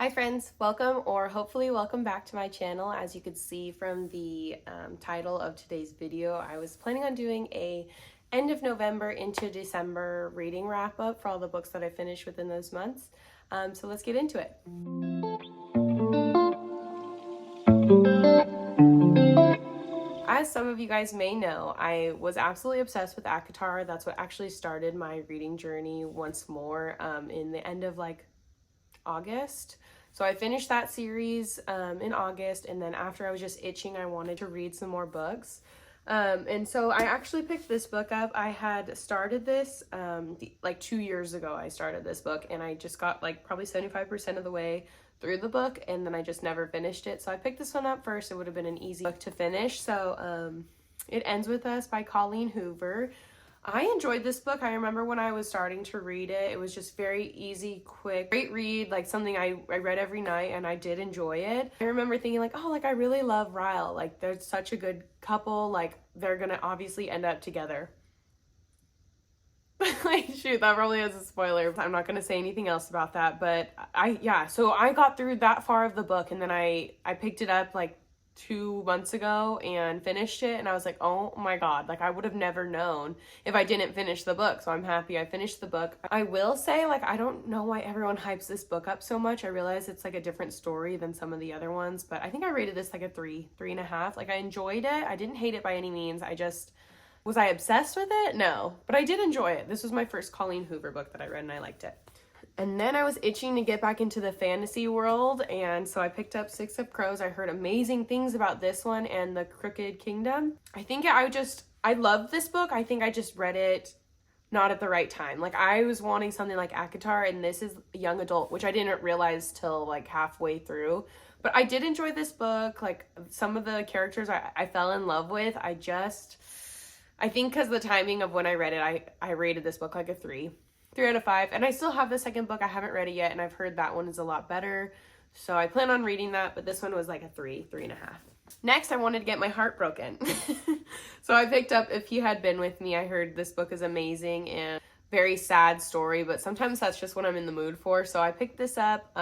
Hi friends, welcome or hopefully welcome back to my channel. As you could see from the title of today's video, I was planning on doing a end of November into December reading wrap up for all the books that I finished within those months. So let's get into it. As some of you guys may know, I was absolutely obsessed with ACOTAR. That's what actually started my reading journey once more in the end of August. So I finished that series in August, and then after I was just itching, I wanted to read some more books. And so I actually picked this book up. I had started this like 2 years ago. I started this book, and I just got like probably 75% of the way through the book, and then I just never finished it. So I picked this one up first. It would have been an easy book to finish. So It Ends With Us by Colleen Hoover. I enjoyed this book. I remember when I was starting to read it, it was just very easy, quick, great read, like something I read every night, and I did enjoy it. I remember thinking like, oh, like I really love Ryle. Like they're such a good couple. Like they're gonna obviously end up together. Like shoot, that probably is a spoiler. I'm not gonna say anything else about that, but so I got through that far of the book, and then I picked it up like 2 months ago and finished it, and I was like, oh my god, like I would have never known if I didn't finish the book. So I'm happy I finished the book. I will say, like, I don't know why everyone hypes this book up so much. I realize it's like a different story than some of the other ones, but I think I rated this like a 3.5. Like I enjoyed it. I didn't hate it by any means. Was I obsessed with it? No, but I did enjoy it. This was my first Colleen Hoover book that I read, and I liked it. And then I was itching to get back into the fantasy world, and so I picked up Six of Crows. I heard amazing things about this one and The Crooked Kingdom. I loved this book. I think I just read it not at the right time. Like I was wanting something like ACOTAR, and this is young adult, which I didn't realize till like halfway through. But I did enjoy this book. Like some of the characters I fell in love with. I think because the timing of when I read it, I rated this book like a 3 out of 5. And I still have the second book. I haven't read it yet, and I've heard that one is a lot better. So I plan on reading that, but this one was like a 3.5. Next, I wanted to get my heart broken. So I picked up If You Had Been With Me. I heard this book is amazing and very sad story, but sometimes that's just what I'm in the mood for. So I picked this up.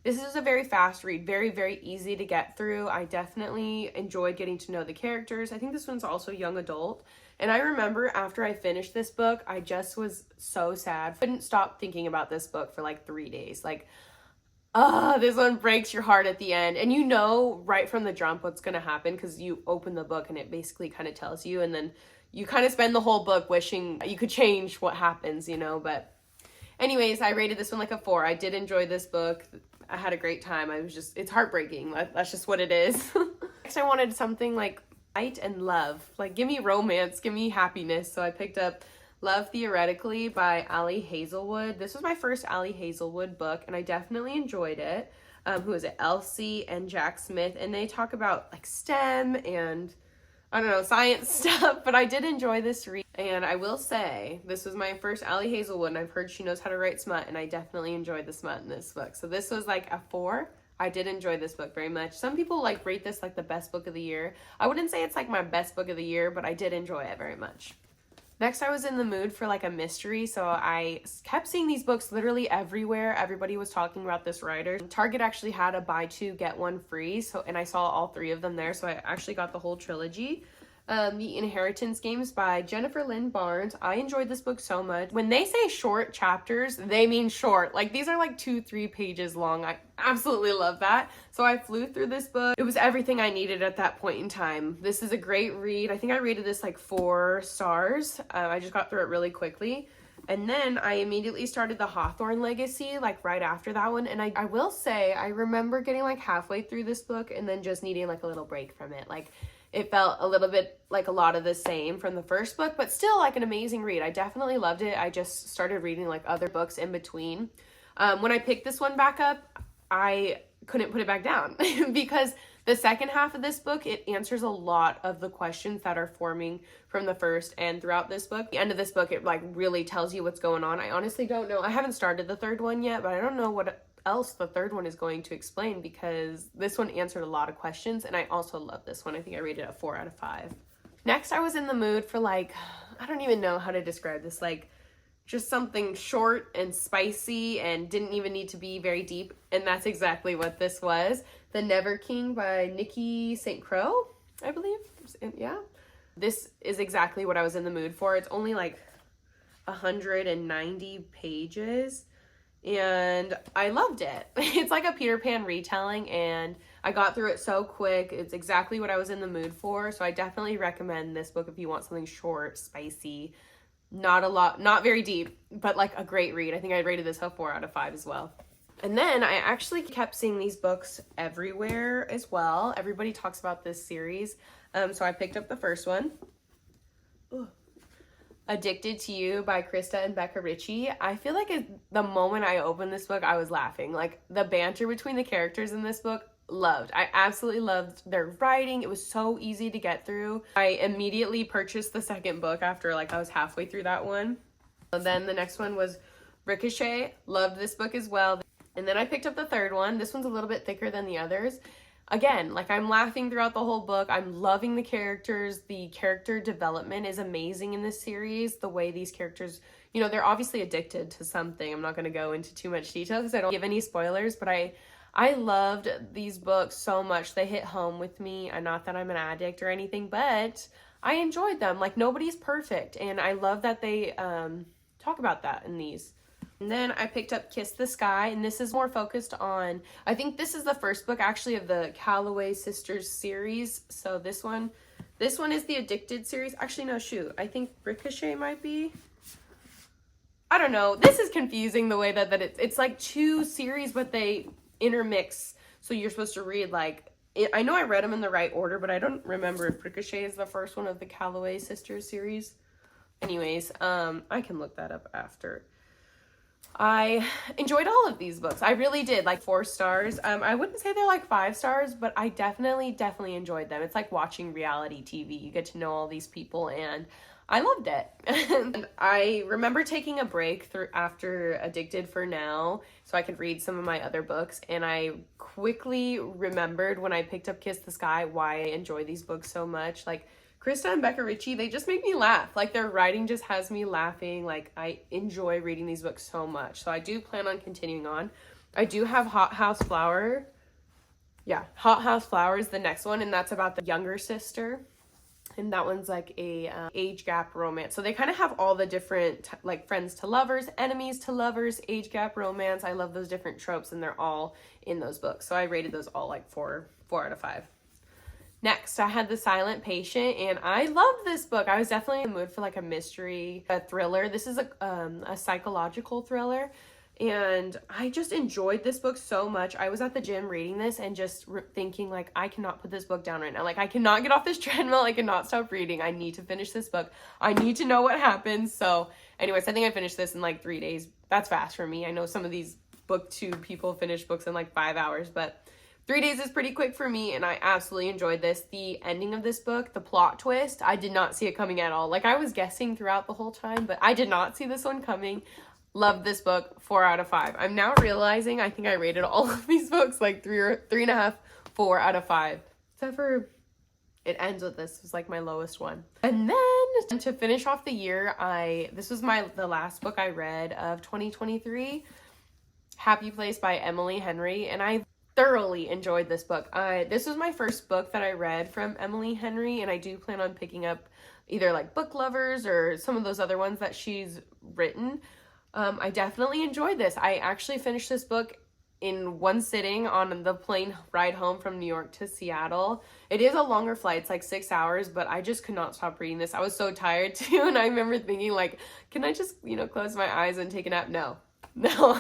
This is a very fast read, very, very easy to get through. I definitely enjoyed getting to know the characters. I think this one's also young adult. And I remember after I finished this book, I just was so sad. Couldn't stop thinking about this book for like 3 days. Like, this one breaks your heart at the end. And you know right from the jump what's going to happen because you open the book and it basically kind of tells you. And then you kind of spend the whole book wishing you could change what happens, But anyways, I rated this one like a 4. I did enjoy this book. I had a great time. It's heartbreaking. That's just what it is. Next, I wanted something like light and love. Like, give me romance, give me happiness. So I picked up Love Theoretically by Ali Hazelwood. This was my first Ali Hazelwood book, and I definitely enjoyed it. Who is it? Elsie and Jack Smith. And they talk about like STEM and I don't know, science stuff, but I did enjoy this read. And I will say, this was my first Ali Hazelwood, and I've heard she knows how to write smut, and I definitely enjoyed the smut in this book. So this was like a 4. I did enjoy this book very much. Some people like rate this like the best book of the year. I wouldn't say it's like my best book of the year, but I did enjoy it very much. Next, I was in the mood for like a mystery, so I kept seeing these books literally everywhere. Everybody was talking about this writer. Target actually had a buy 2 get 1 free, and I saw all 3 of them there, so I actually got the whole trilogy. The Inheritance Games by Jennifer Lynn Barnes. I enjoyed this book so much. When they say short chapters, they mean short. Like these are like 2-3 pages long. I absolutely love that. So I flew through this book. It was everything I needed at that point in time. This is a great read. I think I rated this like 4 stars. I just got through it really quickly. And then I immediately started the Hawthorne Legacy, like right after that one. And I will say, I remember getting like halfway through this book and then just needing like a little break from it. Like it felt a little bit like a lot of the same from the first book, but still like an amazing read. I definitely loved it. I just started reading like other books in between. When I picked this one back up, I couldn't put it back down because the second half of this book, it answers a lot of the questions that are forming from the first and throughout this book. The end of this book, it like really tells you what's going on. I honestly don't know. I haven't started the third one yet, but I don't know what else the third one is going to explain because this one answered a lot of questions, and I also love this one. I think I rated it a 4 out of 5. Next, I was in the mood for like, I don't even know how to describe this, like just something short and spicy and didn't even need to be very deep. And that's exactly what this was. The Never King by Nikki St. Croix, I believe. Yeah. This is exactly what I was in the mood for. It's only like 190 pages and I loved it. It's like a Peter Pan retelling and I got through it so quick. It's exactly what I was in the mood for. So I definitely recommend this book if you want something short, spicy, not a lot, not very deep, but like a great read. I think I rated this a 4 out of 5 as well. And then I actually kept seeing these books everywhere as well. Everybody talks about this series. So I picked up the first one. Ugh. Addicted to You by Krista and Becca Ritchie. I feel like the moment I opened this book, I was laughing. Like the banter between the characters in this book, loved. I absolutely loved their writing. It was so easy to get through. I immediately purchased the second book after like I was halfway through that one. And then the next one was Ricochet. Loved this book as well. And then I picked up the third one. This one's a little bit thicker than the others. Again, like I'm laughing throughout the whole book. I'm loving the characters. The character development is amazing in this series. The way these characters, you know, they're obviously addicted to something. I'm not going to go into too much detail because I don't give any spoilers, but I loved these books so much. They hit home with me. And not that I'm an addict or anything, but I enjoyed them. Like nobody's perfect. And I love that they talk about that in these. And then I picked up Kiss the Sky, and this is more focused on, I think this is the first book actually of the Calloway Sisters series. So this one is the Addicted series. Actually, no, shoot. I think Ricochet might be. I don't know. This is confusing the way that it's like 2 series, but they intermix. So you're supposed to read like, I know I read them in the right order, but I don't remember if Ricochet is the first one of the Calloway Sisters series. Anyways, I can look that up after. I enjoyed all of these books. I really did. Like 4 stars. I wouldn't say they're like 5 stars, but I definitely enjoyed them. It's like watching reality TV. You get to know all these people and I loved it. And I remember taking a break after Addicted for now so I could read some of my other books. And I quickly remembered when I picked up Kiss the Sky why I enjoy these books so much. Like Krista and Becca Ritchie, they just make me laugh. Like their writing just has me laughing. Like I enjoy reading these books so much. So I do plan on continuing on. I do have Hot House Flower. Yeah, Hot House Flower is the next one. And that's about the younger sister. And that one's like a age gap romance. So they kind of have all the different like friends to lovers, enemies to lovers, age gap romance. I love those different tropes and they're all in those books. So I rated those all like 4 out of 5. Next, I had The Silent Patient, and I loved this book. I was definitely in the mood for like a mystery, a thriller. This is a psychological thriller, and I just enjoyed this book so much. I was at the gym reading this and just thinking like, I cannot put this book down right now. Like I cannot get off this treadmill. I cannot stop reading. I need to finish this book. I need to know what happens. So anyways, I think I finished this in like 3 days. That's fast for me. I know some of these BookTube people finish books in like 5 hours, but 3 days is pretty quick for me, and I absolutely enjoyed this. The ending of this book, the plot twist, I did not see it coming at all. Like, I was guessing throughout the whole time, but I did not see this one coming. Loved this book, 4 out of 5. I'm now realizing I think I rated all of these books like 3.5, 4 out of 5. Except for it ends with this was like my lowest one. And then to finish off the year, this was the last book I read of 2023, Happy Place by Emily Henry, and I thoroughly enjoyed this book. This was my first book that I read from Emily Henry, and I do plan on picking up either like Book Lovers or some of those other ones that she's written. I definitely enjoyed this. I actually finished this book in one sitting on the plane ride home from New York to Seattle. It is a longer flight, it's like 6 hours, but I just could not stop reading this. I was so tired too, and I remember thinking like, can I just, close my eyes and take a nap? No,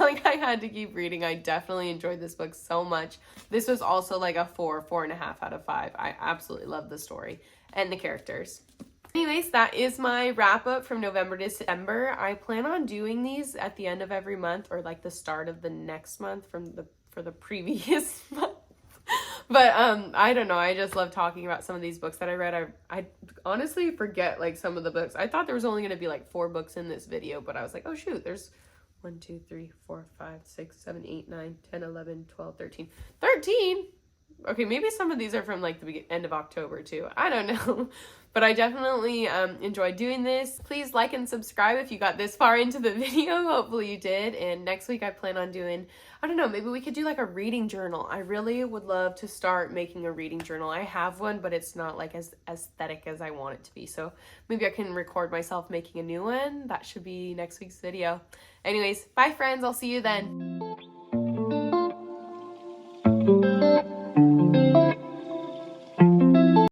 like I had to keep reading. I definitely enjoyed this book so much. This was also like a 4.5 out of 5. I absolutely love the story and the characters. Anyways, that is my wrap up from November to December. I plan on doing these at the end of every month or like the start of the next month for the previous month. But I don't know. I just love talking about some of these books that I read. I honestly forget like some of the books. I thought there was only going to be like 4 books in this video, but I was like, oh shoot, there's 1, 2, 3, 4, 5, 6, 7, 8, 9, 10, 11, 12, 13. 13? Okay, maybe some of these are from like the end of October too. I don't know. But I definitely enjoyed doing this. Please like and subscribe if you got this far into the video. Hopefully you did. And next week I plan on doing, I don't know, maybe we could do like a reading journal. I really would love to start making a reading journal. I have one, but it's not like as aesthetic as I want it to be. So maybe I can record myself making a new one. That should be next week's video. Anyways, bye friends. I'll see you then.